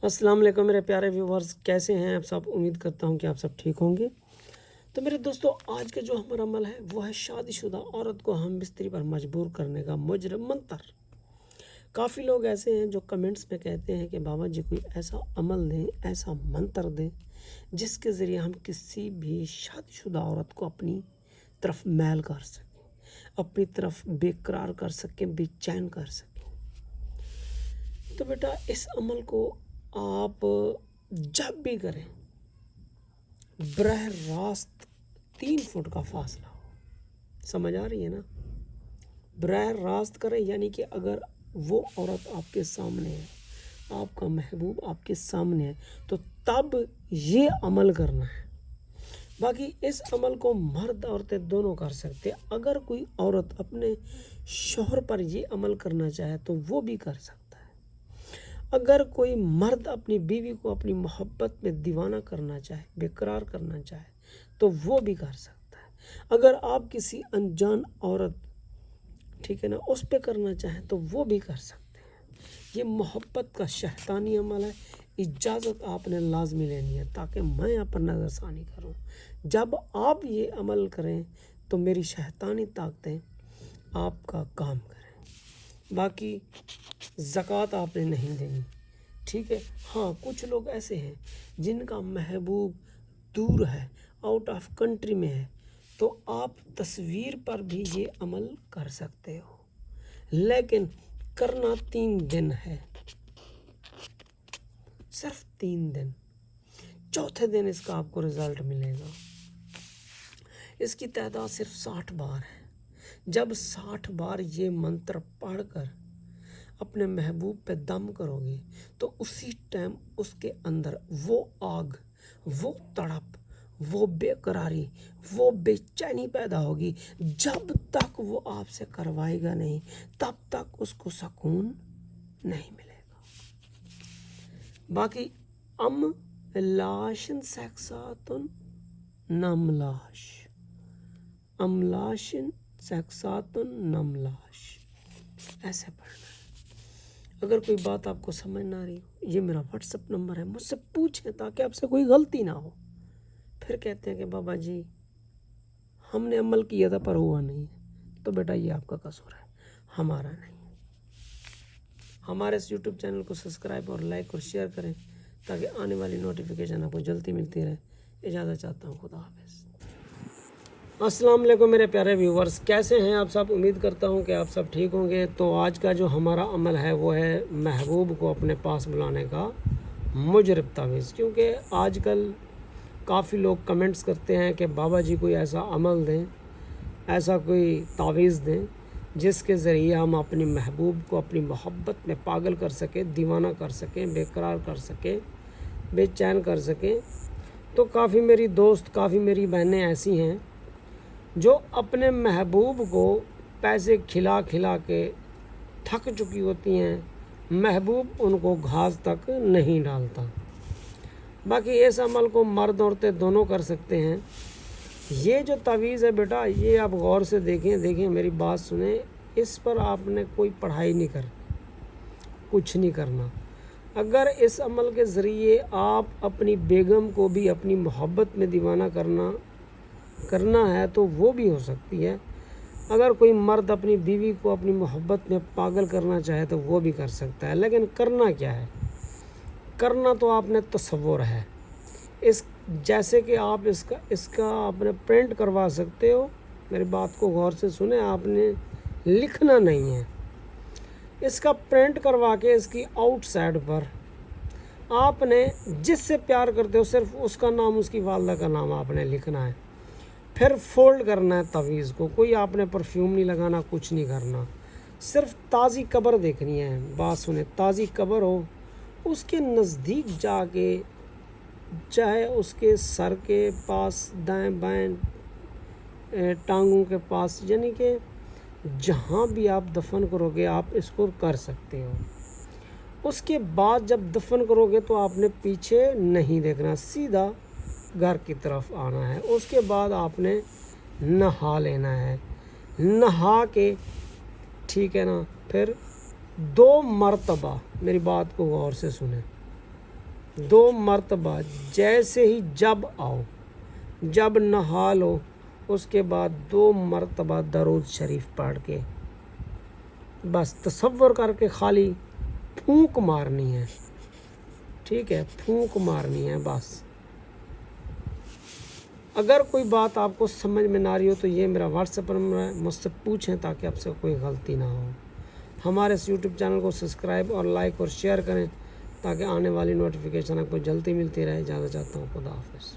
अस्सलाम वालेकुम मेरे प्यारे व्यूवर्स, कैसे हैं आप सब। उम्मीद करता हूं कि आप सब ठीक होंगे। तो मेरे दोस्तों, आज का जो हमारा अमल है वो है शादीशुदा औरत को हम बिस्तरी पर मजबूर करने का मुजरम मंतर। काफ़ी लोग ऐसे हैं जो कमेंट्स में कहते हैं कि बाबा जी कोई ऐसा अमल दें, ऐसा मंत्र दें जिसके ज़रिए हम किसी भी शादीशुदा औरत को अपनी तरफ मैल कर सकें, अपनी तरफ बेकरार कर सकें, बेचैन कर सकें। तो बेटा, इस अमल को आप जब भी करें, बरह रास्त 3 फुट का फासला हो। समझ आ रही है ना? बरह रास्त करें, यानी कि अगर वो औरत आपके सामने है, आपका महबूब आपके सामने है, तो तब ये अमल करना है। बाकी इस अमल को मर्द औरतें दोनों कर सकते हैं। अगर कोई औरत अपने शौहर पर ये अमल करना चाहे तो वो भी कर सकता है। अगर कोई मर्द अपनी बीवी को अपनी मोहब्बत में दीवाना करना चाहे, बेकरार करना चाहे, तो वो भी कर सकता है। अगर आप किसी अनजान औरत, ठीक है ना, उस पे करना चाहें तो वो भी कर सकते हैं। ये मोहब्बत का शैतानी अमल है। इजाज़त आपने लाजमी लेनी है ताकि मैं आप पर नज़रसानी करूं। जब आप ये अमल करें तो मेरी शैतानी ताकतें आपका काम करें। बाकी ज़कात आपने नहीं देनी, ठीक है। हाँ, कुछ लोग ऐसे हैं जिनका महबूब दूर है, आउट ऑफ कंट्री में है, तो आप तस्वीर पर भी ये अमल कर सकते हो, लेकिन करना 3 दिन है, सिर्फ 3 दिन। चौथे दिन इसका आपको रिज़ल्ट मिलेगा। इसकी तादाद सिर्फ 60 बार है। जब 60 बार ये मंत्र पढ़कर अपने महबूब पे दम करोगे तो उसी टाइम उसके अंदर वो आग, वो तड़प, वो बेकरारी, वो बेचैनी पैदा होगी। जब तक वो आपसे करवाएगा नहीं, तब तक उसको सुकून नहीं मिलेगा। बाकी अमलाशन सैक्सातुन नमलाश, अमलाशन सैक्सातुन नमलाश, ऐसे पढ़ना है। अगर कोई बात आपको समझ ना आ रही हो, ये मेरा व्हाट्सएप नंबर है, मुझसे पूछें ताकि आपसे कोई गलती ना हो। फिर कहते हैं कि बाबा जी हमने अमल किया था पर हुआ नहीं, तो बेटा ये आपका कसूर है, हमारा नहीं। हमारे इस यूट्यूब चैनल को सब्सक्राइब और लाइक और शेयर करें ताकि आने वाली नोटिफिकेशन आपको जल्दी मिलती रहे। इजाज़त चाहता हूँ, खुदा हाफिज़। अस्सलाम वालेकुम मेरे प्यारे व्यूवर्स, कैसे हैं आप सब। उम्मीद करता हूं कि आप सब ठीक होंगे। तो आज का जो हमारा अमल है वो है महबूब को अपने पास बुलाने का मुजरब तावीज़। क्योंकि आजकल काफ़ी लोग कमेंट्स करते हैं कि बाबा जी कोई ऐसा अमल दें, ऐसा कोई तावीज़ दें जिसके ज़रिए हम अपनी महबूब को अपनी मोहब्बत में पागल कर सकें, दीवाना कर सकें, बेकरार कर सकें, बेचैन कर सकें। तो काफ़ी मेरी दोस्त, काफ़ी मेरी बहनें ऐसी हैं जो अपने महबूब को पैसे खिला खिला के थक चुकी होती हैं, महबूब उनको घास तक नहीं डालता। बाकी इस अमल को मर्द औरतें दोनों कर सकते हैं। ये जो तावीज़ है बेटा, ये आप गौर से देखें मेरी बात सुने। इस पर आपने कोई पढ़ाई नहीं कर, कुछ नहीं करना। अगर इस अमल के ज़रिए आप अपनी बेगम को भी अपनी मोहब्बत में दीवाना करना है तो वो भी हो सकती है। अगर कोई मर्द अपनी बीवी को अपनी मोहब्बत में पागल करना चाहे तो वो भी कर सकता है। लेकिन करना क्या है? करना तो आपने तसव्वुर है। इस जैसे कि आप इसका आपने प्रिंट करवा सकते हो। मेरी बात को गौर से सुने, आपने लिखना नहीं है। इसका प्रिंट करवा के इसकी आउटसाइड पर आपने जिससे प्यार करते हो सिर्फ उसका नाम, उसकी वालदा का नाम आपने लिखना है। फिर फोल्ड करना है तावीज़ को। कोई आपने परफ्यूम नहीं लगाना, कुछ नहीं करना। सिर्फ ताज़ी कब्र देखनी है। बात सुने, ताज़ी कब्र हो, उसके नज़दीक जाके, चाहे उसके सर के पास, दाएं बाएं टांगों के पास, यानी कि जहाँ भी आप दफन करोगे आप इसको कर सकते हो। उसके बाद जब दफन करोगे तो आपने पीछे नहीं देखना, सीधा घर की तरफ आना है। उसके बाद आपने नहा लेना है। नहा के, ठीक है ना, फिर 2 मरतबा, मेरी बात को गौर से सुने, 2 مرتبہ جیسے ہی جب آؤ، جب نہا لو اس کے بعد 2 مرتبہ درود شریف پڑھ کے بس تصور کر کے خالی پھونک مارنی ہے، ٹھیک ہے، پھونک مارنی ہے بس۔ اگر کوئی بات آپ کو سمجھ میں نہ رہی ہو تو یہ میرا واٹس ایپ نمبر ہے، مجھ سے پوچھیں تاکہ آپ سے کوئی غلطی نہ ہو۔ ہمارے اس یوٹیوب چینل کو سبسکرائب اور لائک اور شیئر کریں تاکہ آنے والی نوٹیفیکیشن آپ کو جلدی ملتی رہے۔ اجازت چاہتا ہوں، خدا حافظ۔